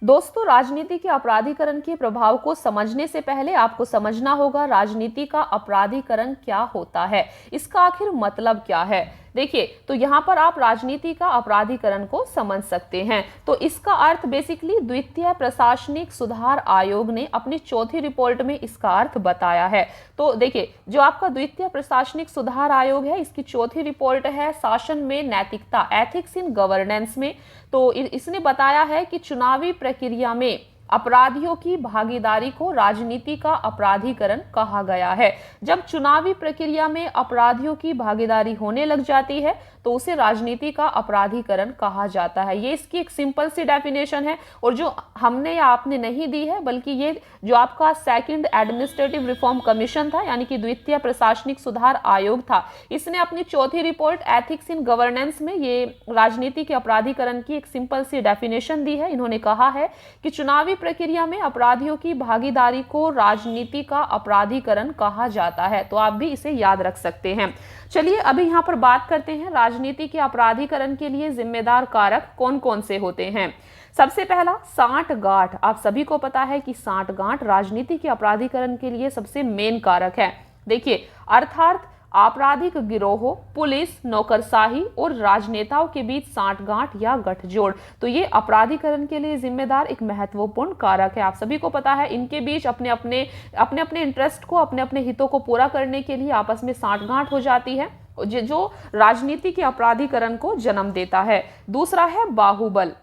दोस्तों, राजनीति के अपराधीकरण के प्रभाव को समझने से पहले आपको समझना होगा राजनीति का अपराधीकरण क्या होता है, इसका आखिर मतलब क्या है। देखिए, तो यहाँ पर आप राजनीति का अपराधीकरण को समझ सकते हैं। तो इसका अर्थ बेसिकली द्वितीय प्रशासनिक सुधार आयोग ने अपनी चौथी रिपोर्ट में इसका अर्थ बताया है। तो देखिए, जो आपका द्वितीय प्रशासनिक सुधार आयोग है, इसकी चौथी रिपोर्ट है शासन में नैतिकता, एथिक्स इन गवर्नेंस में। तो इसने बताया है कि चुनावी प्रक्रिया में अपराधियों की भागीदारी को राजनीति का अपराधीकरण कहा गया है। जब चुनावी प्रक्रिया में अपराधियों की भागीदारी होने लग जाती है तो उसे राजनीति का अपराधीकरण कहा जाता है। ये इसकी एक सिंपल सी डेफिनेशन है और जो हमने या आपने नहीं दी है, बल्कि ये जो आपका सेकंड एडमिनिस्ट्रेटिव रिफॉर्म कमीशन था यानी कि द्वितीय प्रशासनिक सुधार आयोग था, इसने अपनी चौथी रिपोर्ट एथिक्स इन गवर्नेंस में ये राजनीति के अपराधीकरण की एक सिंपल सी डेफिनेशन दी है। इन्होंने कहा है कि चुनावी प्रक्रिया में अपराधियों की भागीदारी को राजनीति का अपराधीकरण कहा जाता है। तो आप भी इसे याद रख सकते हैं। चलिए अभी यहाँ पर बात करते हैं राजनीति के अपराधीकरण के लिए जिम्मेदार कारक कौन कौन से होते हैं। सबसे पहला, सांठगांठ। आप सभी को पता है कि सांठगांठ राजनीति के अपराधीकरण के लिए सबसे मेन कारक है। देखिए, अर्थात आपराधिक गिरोहों, पुलिस, नौकरशाही और राजनेताओं के बीच सांठगांठ या गठजोड़, तो ये अपराधीकरण के लिए जिम्मेदार एक महत्वपूर्ण कारक है। आप सभी को पता है इनके बीच अपने अपने इंटरेस्ट को, अपने अपने हितों को पूरा करने के लिए आपस में सांठगांठ हो जाती है, जो राजनीति के अपराधीकरण को जन्म देता है। दूसरा है बाहुबल।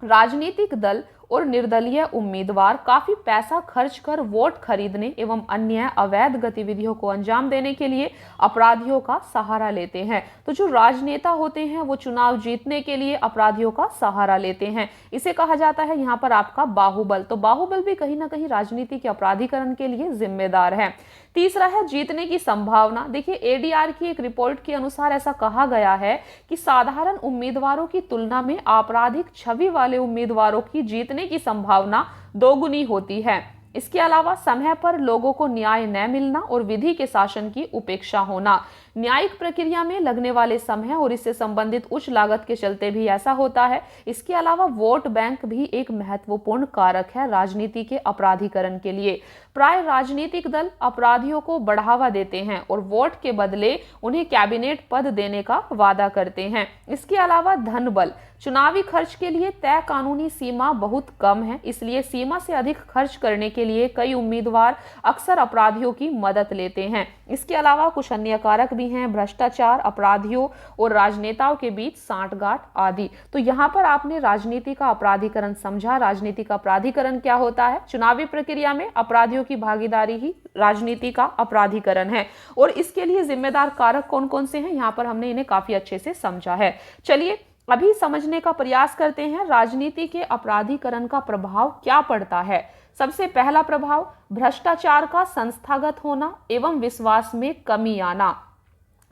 राजनीतिक दल और निर्दलीय उम्मीदवार काफी पैसा खर्च कर वोट खरीदने एवं अन्य अवैध गतिविधियों को अंजाम देने के लिए अपराधियों का सहारा लेते हैं। तो जो राजनेता होते हैं वो चुनाव जीतने के लिए अपराधियों का सहारा लेते हैं। इसे कहा जाता है यहाँ पर आपका बाहुबल। तो बाहुबल भी कहीं ना कहीं राजनीति के अपराधीकरण के लिए जिम्मेदार है। तीसरा है जीतने की संभावना। देखिए, एडीआर की एक रिपोर्ट के अनुसार ऐसा कहा गया है कि साधारण उम्मीदवारों की तुलना में आपराधिक छवि वाले उम्मीदवारों की जीतने की संभावना दोगुनी होती है। इसके अलावा समय पर लोगों को न्याय न मिलना और विधि के शासन की उपेक्षा होना, न्यायिक प्रक्रिया में लगने वाले समय और इससे संबंधित उच्च लागत के चलते भी ऐसा होता है। इसके अलावा वोट बैंक भी एक महत्वपूर्ण कारक है राजनीति के अपराधीकरण के लिए। प्राय राजनीतिक दल अपराधियों को बढ़ावा देते हैं और वोट के बदले उन्हें कैबिनेट पद देने का वादा करते हैं। इसके अलावा धन बल, चुनावी खर्च के लिए तय कानूनी सीमा बहुत कम है, इसलिए सीमा से अधिक खर्च करने के लिए कई उम्मीदवार अक्सर अपराधियों की मदद लेते हैं। इसके अलावा कुछ अन्य कारक भी हैं, भ्रष्टाचार, अपराधियों और राजनेताओं के बीच सांठगांठ आदि। तो यहाँ पर आपने राजनीति का अपराधीकरण समझा। राजनीति का अपराधीकरण क्या होता है? चुनावी प्रक्रिया में अपराधियों की भागीदारी ही राजनीति का अपराधीकरण है। और इसके लिए जिम्मेदार कारक कौन कौन से हैं, यहाँ पर हमने इन्हें काफी अच्छे से समझा है। चलिए अभी समझने का प्रयास करते हैं राजनीति के अपराधीकरण का प्रभाव क्या पड़ता है। सबसे पहला प्रभाव, भ्रष्टाचार का संस्थागत होना एवं विश्वास में कमी आना।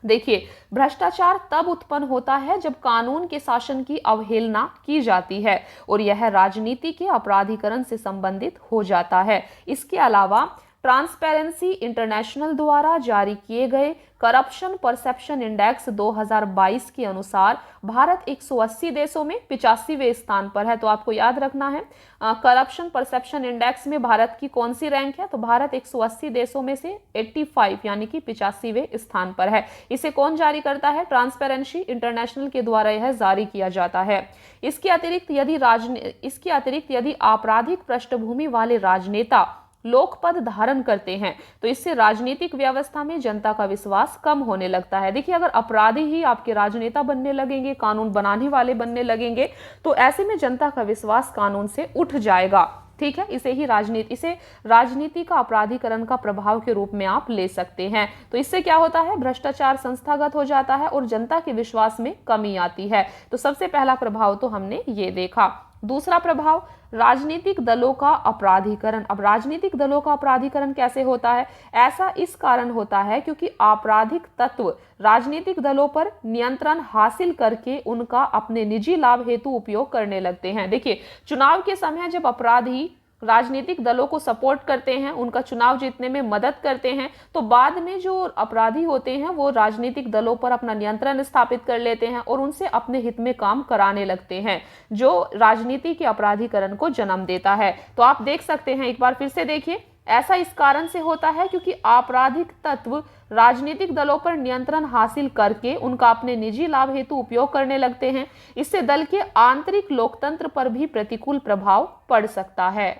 देखिए, भ्रष्टाचार तब उत्पन्न होता है जब कानून के शासन की अवहेलना की जाती है और यह राजनीति के अपराधीकरण से संबंधित हो जाता है। इसके अलावा ट्रांसपेरेंसी इंटरनेशनल द्वारा जारी किए गए करप्शन परसेप्शन इंडेक्स 2022 के अनुसार भारत 180 देशों में 85वें स्थान पर है। तो आपको याद रखना है करप्शन परसेप्शन इंडेक्स में भारत की कौन सी रैंक है, तो भारत 180 देशों में से 85 यानी कि 85वें स्थान पर है। इसे कौन जारी करता है? ट्रांसपेरेंसी इंटरनेशनल के द्वारा यह जारी किया जाता है। इसके अतिरिक्त यदि आपराधिक पृष्ठभूमि वाले राजनेता लोकपद धारण करते हैं तो इससे राजनीतिक व्यवस्था में जनता का विश्वास कम होने लगता है। देखिए, अगर अपराधी ही आपके राजनेता बनने लगेंगे, कानून बनाने वाले बनने लगेंगे, तो ऐसे में जनता का विश्वास कानून से उठ जाएगा। ठीक है, इसे राजनीति का अपराधीकरण का प्रभाव के रूप में आप ले सकते हैं। तो इससे क्या होता है? भ्रष्टाचार संस्थागत हो जाता है और जनता के विश्वास में कमी आती है। तो सबसे पहला प्रभाव तो हमने ये देखा। दूसरा प्रभाव, राजनीतिक दलों का अपराधीकरण। अब राजनीतिक दलों का अपराधीकरण कैसे होता है? ऐसा इस कारण होता है क्योंकि आपराधिक तत्व राजनीतिक दलों पर नियंत्रण हासिल करके उनका अपने निजी लाभ हेतु उपयोग करने लगते हैं। देखिए, चुनाव के समय जब अपराधी राजनीतिक दलों को सपोर्ट करते हैं, उनका चुनाव जीतने में मदद करते हैं, तो बाद में जो अपराधी होते हैं वो राजनीतिक दलों पर अपना नियंत्रण स्थापित कर लेते हैं और उनसे अपने हित में काम कराने लगते हैं, जो राजनीति के अपराधीकरण को जन्म देता है। तो आप देख सकते हैं, एक बार फिर से देखिए, ऐसा इस कारण से होता है क्योंकि आपराधिक तत्व राजनीतिक दलों पर नियंत्रण हासिल करके उनका अपने निजी लाभ हेतु उपयोग करने लगते हैं। इससे दल के आंतरिक लोकतंत्र पर भी प्रतिकूल प्रभाव पड़ सकता है।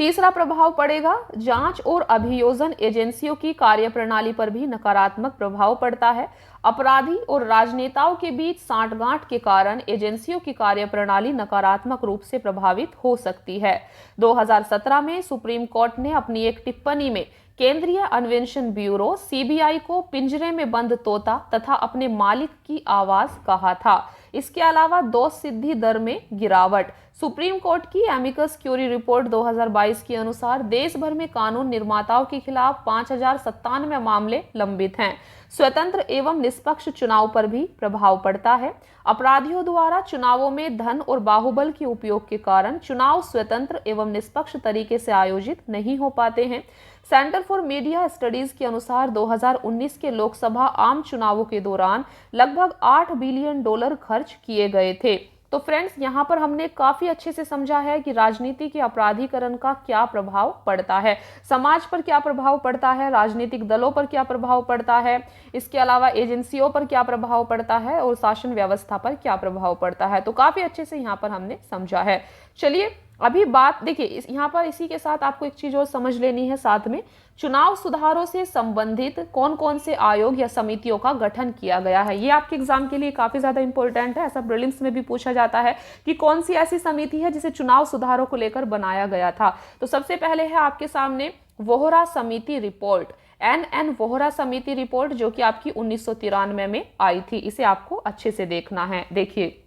तीसरा प्रभाव पड़ेगा, जांच और अभियोजन एजेंसियों की कार्यप्रणाली पर भी नकारात्मक प्रभाव पड़ता है। अपराधी और राजनेताओं के बीच सांठगांठ के कारण एजेंसियों की कार्यप्रणाली नकारात्मक रूप से प्रभावित हो सकती है। 2017 में सुप्रीम कोर्ट ने अपनी एक टिप्पणी में केंद्रीय अन्वेषण ब्यूरो सीबीआई को पिंजरे में बंद तोता तथा अपने मालिक की आवाज कहा था। इसके अलावा दोष सिद्धि दर में गिरावट। सुप्रीम कोर्ट की एमिकस क्यूरी रिपोर्ट 2022 के अनुसार देश भर में कानून निर्माताओं के खिलाफ 5097 मामले लंबित हैं। स्वतंत्र एवं निष्पक्ष चुनाव पर भी प्रभाव पड़ता है। अपराधियों द्वारा चुनावों में धन और बाहुबल के उपयोग के कारण चुनाव स्वतंत्र एवं निष्पक्ष तरीके से आयोजित नहीं हो पाते हैं। सेंटर फॉर मीडिया स्टडीज के अनुसार 2019 के लोकसभा आम चुनावों के दौरान लगभग $8 बिलियन खर्च किए गए थे। तो फ्रेंड्स, यहाँ पर हमने काफी अच्छे से समझा है कि राजनीति के अपराधीकरण का क्या प्रभाव पड़ता है, समाज पर क्या प्रभाव पड़ता है, राजनीतिक दलों पर क्या प्रभाव पड़ता है, इसके अलावा एजेंसियों पर क्या प्रभाव पड़ता है और शासन व्यवस्था पर क्या प्रभाव पड़ता है। तो काफी अच्छे से यहाँ पर हमने समझा है। चलिए अभी बात देखिए, यहाँ पर इसी के साथ आपको एक चीज और समझ लेनी है साथ में, चुनाव सुधारों से संबंधित कौन कौन से आयोग या समितियों का गठन किया गया है। ये आपके एग्जाम के लिए काफी ज्यादा इंपॉर्टेंट है। ऐसा प्रीलिम्स में भी पूछा जाता है कि कौन सी ऐसी समिति है जिसे चुनाव सुधारों को लेकर बनाया गया था। तो सबसे पहले है आपके सामने वोहरा समिति रिपोर्ट, NN वोहरा समिति रिपोर्ट, जो कि आपकी 1993 में आई थी। इसे आपको अच्छे से देखना है। देखिए,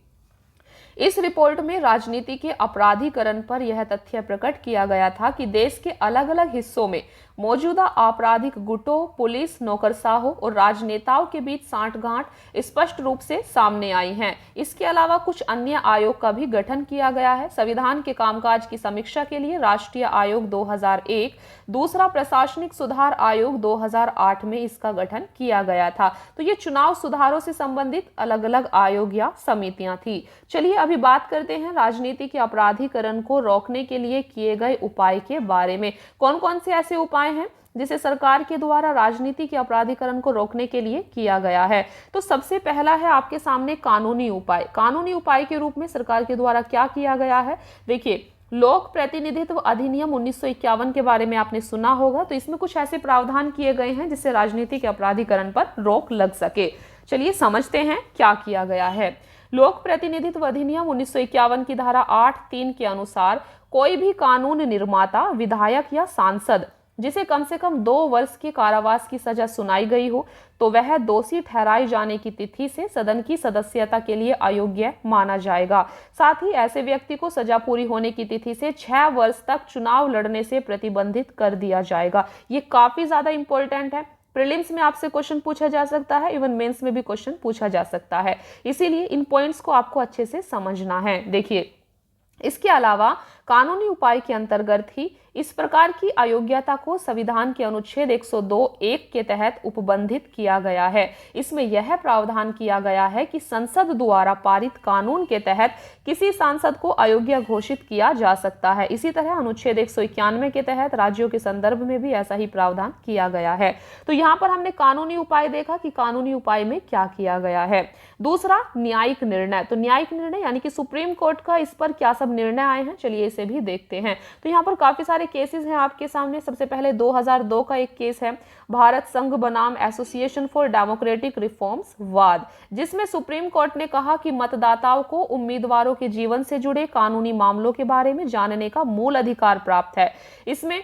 इस रिपोर्ट में राजनीति के अपराधीकरण पर यह तथ्य प्रकट किया गया था कि देश के अलग अलग हिस्सों में मौजूदा आपराधिक गुटों, पुलिस, नौकरशाहों और राजनेताओं के बीच सांठगांठ स्पष्ट रूप से सामने आई हैं। इसके अलावा कुछ अन्य आयोग का भी गठन किया गया है। संविधान के कामकाज की समीक्षा के लिए राष्ट्रीय आयोग 2001, दूसरा प्रशासनिक सुधार आयोग 2008 में इसका गठन किया गया था। तो ये चुनाव सुधारों से संबंधित अलग अलग आयोग या समितियां थी। चलिए अभी बात करते हैं राजनीति के अपराधीकरण को रोकने के लिए किए गए उपाय के बारे में। कौन कौन से ऐसे उपाय हैं जिसे सरकार के द्वारा राजनीति के अपराधीकरण को रोकने के लिए किया गया है? तो सबसे पहला है आपके सामने कानूनी उपाय। कानूनी उपाय के रूप में सरकार के द्वारा क्या किया गया है? देखिए, लोक प्रतिनिधित्व अधिनियम 1951 के बारे में आपने सुना होगा। तो इसमें कुछ ऐसे प्रावधान किए गए हैं जिससे राजनीतिक अपराधीकरण पर रोक लग सके। चलिए समझते हैं क्या किया गया है। लोक प्रतिनिधित्व अधिनियम 1951 की धारा 8(3) के अनुसार कोई भी कानून निर्माता, विधायक या सांसद जिसे कम से कम 2 वर्ष के कारावास की सजा सुनाई गई हो, तो वह दोषी ठहराए जाने की तिथि से सदन की सदस्यता के लिए अयोग्य माना जाएगा। साथ ही ऐसे व्यक्ति को सजा पूरी होने की तिथि से 6 वर्ष तक चुनाव लड़ने से प्रतिबंधित कर दिया जाएगा। ये काफी ज्यादा इंपॉर्टेंट है। प्रीलिम्स में आपसे क्वेश्चन पूछा जा सकता है, इवन मेंस में भी क्वेश्चन पूछा जा सकता है, इसीलिए इन पॉइंट्स को आपको अच्छे से समझना है। देखिए, इसके अलावा कानूनी उपाय के अंतर्गत ही इस प्रकार की अयोग्यता को संविधान के अनुच्छेद 102(1) के तहत उपबंधित किया गया है। इसमें यह प्रावधान किया गया है कि संसद द्वारा पारित कानून के तहत किसी सांसद को अयोग्य घोषित किया जा सकता है। इसी तरह अनुच्छेद 191 के तहत राज्यों के संदर्भ में भी ऐसा ही प्रावधान किया गया है। तो यहाँ पर हमने कानूनी उपाय देखा कि कानूनी उपाय में क्या किया गया है। दूसरा, न्यायिक निर्णय। तो न्यायिक निर्णय यानी कि सुप्रीम कोर्ट का इस पर क्या सब निर्णय आए हैं, चलिए इसे भी देखते हैं। तो यहाँ पर काफी सारे केसेस हैं आपके सामने। सबसे पहले 2002 का एक केस है, भारत संघ बनाम एसोसिएशन फॉर डेमोक्रेटिक रिफॉर्म्स वाद, जिसमें सुप्रीम कोर्ट ने कहा कि मतदाताओं को उम्मीदवारों के जीवन से जुड़े कानूनी मामलों के बारे में जानने का मूल अधिकार प्राप्त है। इसमें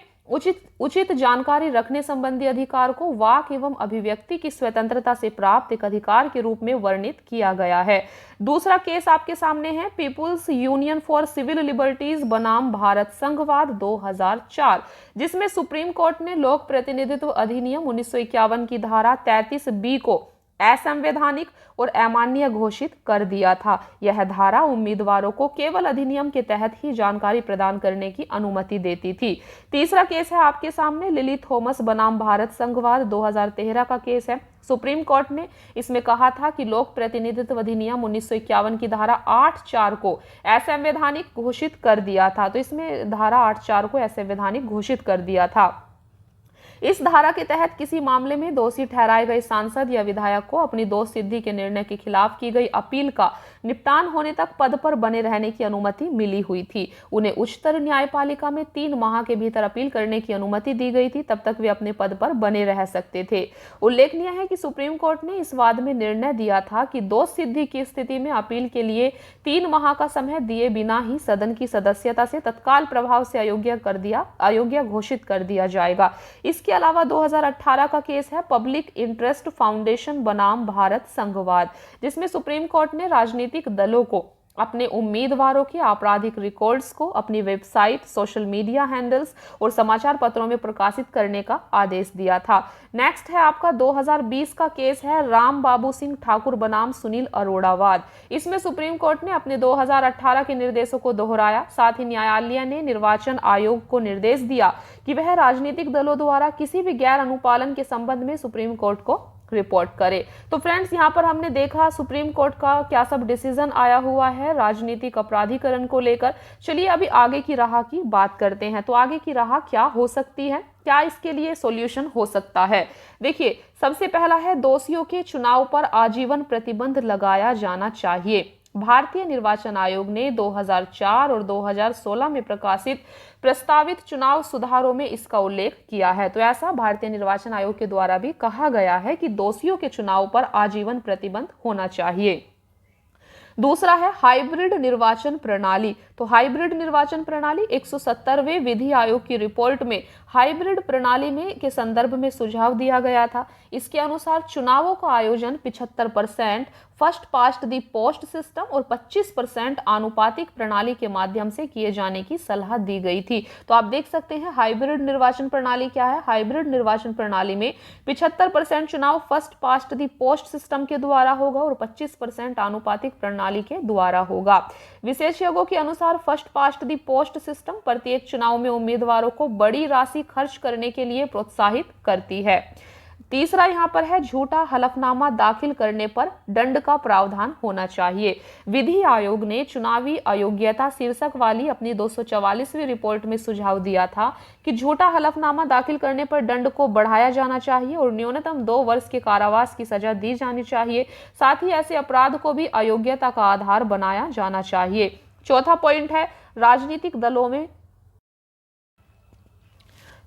उचित जानकारी रखने संबंधी अधिकार को वाक एवं अभिव्यक्ति की स्वतंत्रता से प्राप्त एक अधिकार के रूप में वर्णित किया गया है। दूसरा केस आपके सामने है, people's union for civil liberties बनाम भारत संघवाद 2004, जिसमें सुप्रीम कोर्ट ने लोक प्रतिनिधित्व अधिनियम 1951 की धारा 33(b) को असंवैधानिक और अमान्य घोषित कर दिया था। यह धारा उम्मीदवारों को केवल अधिनियम के तहत ही जानकारी प्रदान करने की अनुमति देती थी। तीसरा केस है आपके सामने, लिली थॉमस बनाम भारत संघवाद 2013 का केस है। सुप्रीम कोर्ट ने इसमें कहा था कि लोक प्रतिनिधित्व अधिनियम 1951 की धारा 8(4) को असंवैधानिक घोषित कर दिया था। तो इसमें धारा 8(4) को असंवैधानिक घोषित कर दिया था। इस धारा के तहत किसी मामले में दोषी ठहराए गए सांसद या विधायक को अपनी दोष सिद्धि के निर्णय के खिलाफ की गई अपील का निपटान होने तक पद पर बने रहने की अनुमति मिली हुई थी। उन्हें उच्चतर न्यायपालिका में 3 माह के भीतर अपील करने की अनुमति दी गई थी, तब तक वे अपने पद पर बने रह सकते थे। उल्लेखनीय है कि सुप्रीम कोर्ट ने इस वाद में निर्णय दिया था कि दोष सिद्धि की स्थिति में अपील के लिए 3 माह का समय दिए बिना ही सदन की सदस्यता से तत्काल प्रभाव से अयोग्य घोषित कर दिया जाएगा। इसके अलावा 2018 का केस है, पब्लिक इंटरेस्ट फाउंडेशन बनाम भारत संघवाद, जिसमें सुप्रीम कोर्ट ने राजनीतिक दलों को अपने उम्मीदवारों के आपराधिक रिकॉर्ड्स को अपनी वेबसाइट, सोशल मीडिया हैंडल्स और समाचार पत्रों में प्रकाशित करने का आदेश दिया था। नेक्स्ट है आपका 2020 का केस है, राम बाबू सिंह ठाकुर बनाम सुनील अरोड़ा वाद। इसमें सुप्रीम कोर्ट ने अपने 2018 के निर्देशों को दोहराया। साथ ही न्यायालय ने निर्वाचन आयोग को निर्देश दिया कि वह राजनीतिक दलों द्वारा किसी भी गैर अनुपालन के संबंध में सुप्रीम कोर्ट को रिपोर्ट करे। तो फ्रेंड्स, यहाँ पर हमने देखा सुप्रीम कोर्ट का क्या सब डिसीजन आया हुआ है राजनीतिक अपराधीकरण को लेकर। चलिए अभी आगे की राह की बात करते हैं। तो आगे की राह क्या हो सकती है, क्या इसके लिए सॉल्यूशन हो सकता है। देखिए, सबसे पहला है, दोषियों के चुनाव पर आजीवन प्रतिबंध लगाया जाना चाहिए। भारतीय निर्वाचन आयोग ने 2004 और 2016 में प्रकाशित प्रस्तावित चुनाव सुधारों में इसका उल्लेख किया है। तो ऐसा भारतीय निर्वाचन आयोग के द्वारा भी कहा गया है कि दोषियों के चुनाव पर आजीवन प्रतिबंध होना चाहिए। दूसरा है हाइब्रिड निर्वाचन प्रणाली। तो हाइब्रिड निर्वाचन प्रणाली 170वें विधि आयोग की रिपोर्ट में हाइब्रिड प्रणाली में के संदर्भ में सुझाव दिया गया था। इसके अनुसार चुनावों का आयोजन 75% first past the post system और 25% आनुपातिक प्रणाली के माध्यम से किए जाने की सलाह दी गई थी। तो आप देख सकते हैं हाइब्रिड निर्वाचन प्रणाली क्या है। हाइब्रिड निर्वाचन प्रणाली में 75% चुनाव first past the post system के द्वारा होगा और 25% आनुपातिक प्रणाली के द्वारा होगा। विशेषज्ञों के अनुसार first past the post system प्रत्येक चुनाव में उम्मीदवारों को बड़ी राशि खर्च करने के लिए प्रोत्साहित करती है। तीसरा यहाँ पर है, झूठा हलफनामा दाखिल करने पर दंड का प्रावधान होना चाहिए। विधि आयोग ने चुनावी अयोग्यता शीर्षक वाली अपनी 244वीं रिपोर्ट में सुझाव दिया था कि झूठा हलफनामा दाखिल करने पर दंड को बढ़ाया जाना चाहिए और न्यूनतम 2 वर्ष के कारावास की सजा दी जानी चाहिए। साथ ही ऐसे अपराध को भी अयोग्यता का आधार बनाया जाना चाहिए। चौथा पॉइंट है, राजनीतिक दलों में,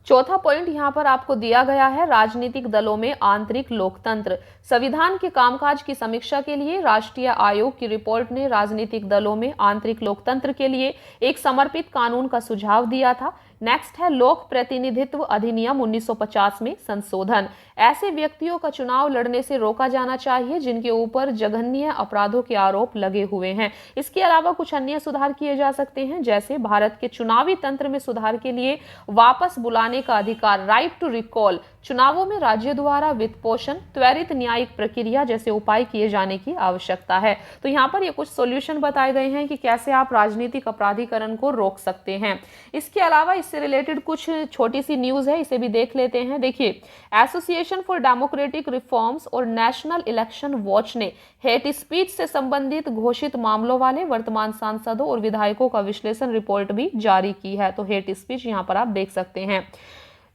चौथा पॉइंट यहां पर आपको दिया गया है, राजनीतिक दलों में आंतरिक लोकतंत्र। संविधान के कामकाज की समीक्षा के लिए राष्ट्रीय आयोग की रिपोर्ट ने राजनीतिक दलों में आंतरिक लोकतंत्र के लिए एक समर्पित कानून का सुझाव दिया था। नेक्स्ट है लोक प्रतिनिधित्व अधिनियम 1950 में संशोधन। ऐसे व्यक्तियों का चुनाव लड़ने से रोका जाना चाहिए जिनके ऊपर जघन्य अपराधों के आरोप लगे हुए हैं। इसके अलावा कुछ अन्य सुधार किए जा सकते हैं, जैसे भारत के चुनावी तंत्र में सुधार के लिए वापस बुलाने का अधिकार, राइट टू रिकॉल, चुनावों में राज्य द्वारा वित्त पोषण, त्वरित न्यायिक प्रक्रिया जैसे उपाय किए जाने की आवश्यकता है। तो यहाँ पर ये कुछ सॉल्यूशन बताए गए हैं कि कैसे आप राजनीतिक अपराधीकरण को रोक सकते हैं। इसके अलावा इससे रिलेटेड कुछ छोटी सी न्यूज है, इसे भी देख लेते हैं। देखिए, एसोसिएशन फॉर डेमोक्रेटिक रिफॉर्म्स और नेशनल इलेक्शन वॉच ने हेट स्पीच से संबंधित घोषित मामलों वाले वर्तमान सांसदों और विधायकों का विश्लेषण रिपोर्ट भी जारी की है। तो हेट स्पीच यहाँ पर आप देख सकते हैं।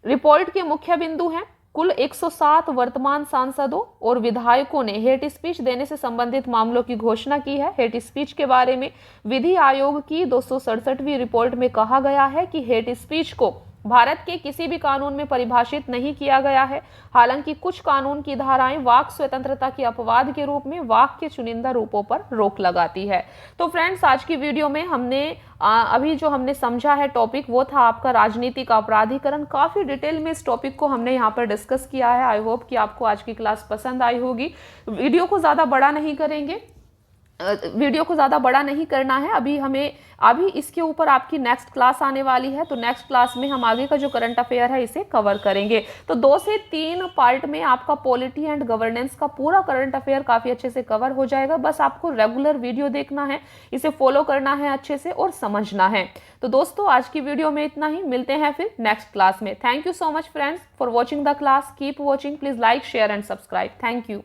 रिपोर्ट के मुख्य बिंदु हैं, कुल 107 वर्तमान सांसदों और विधायकों ने हेट स्पीच देने से संबंधित मामलों की घोषणा की है। हेट स्पीच के बारे में विधि आयोग की 267वीं रिपोर्ट में कहा गया है कि हेट स्पीच को भारत के किसी भी कानून में परिभाषित नहीं किया गया है। हालांकि कुछ कानून की धाराएं वाक स्वतंत्रता के अपवाद के रूप में वाक के चुनिंदा रूपों पर रोक लगाती है। तो फ्रेंड्स, आज की वीडियो में हमने अभी जो हमने समझा है टॉपिक, वो था आपका राजनीतिक अपराधीकरण। काफी डिटेल में इस टॉपिक को हमने यहाँ पर डिस्कस किया है। आई होप कि आपको आज की क्लास पसंद आई होगी। वीडियो को ज्यादा बड़ा नहीं करेंगे, वीडियो को ज़्यादा बड़ा नहीं करना है। अभी इसके ऊपर आपकी नेक्स्ट क्लास आने वाली है, तो नेक्स्ट क्लास में हम आगे का जो करंट अफेयर है इसे कवर करेंगे। तो 2 से 3 पार्ट में आपका पॉलिटी एंड गवर्नेंस का पूरा करंट अफेयर काफ़ी अच्छे से कवर हो जाएगा। बस आपको रेगुलर वीडियो देखना है, इसे फॉलो करना है अच्छे से और समझना है। तो दोस्तों, आज की वीडियो में इतना ही, मिलते हैं फिर नेक्स्ट क्लास में। Thank you so much friends for watching the class. Keep watching, please like, share and subscribe. Thank you.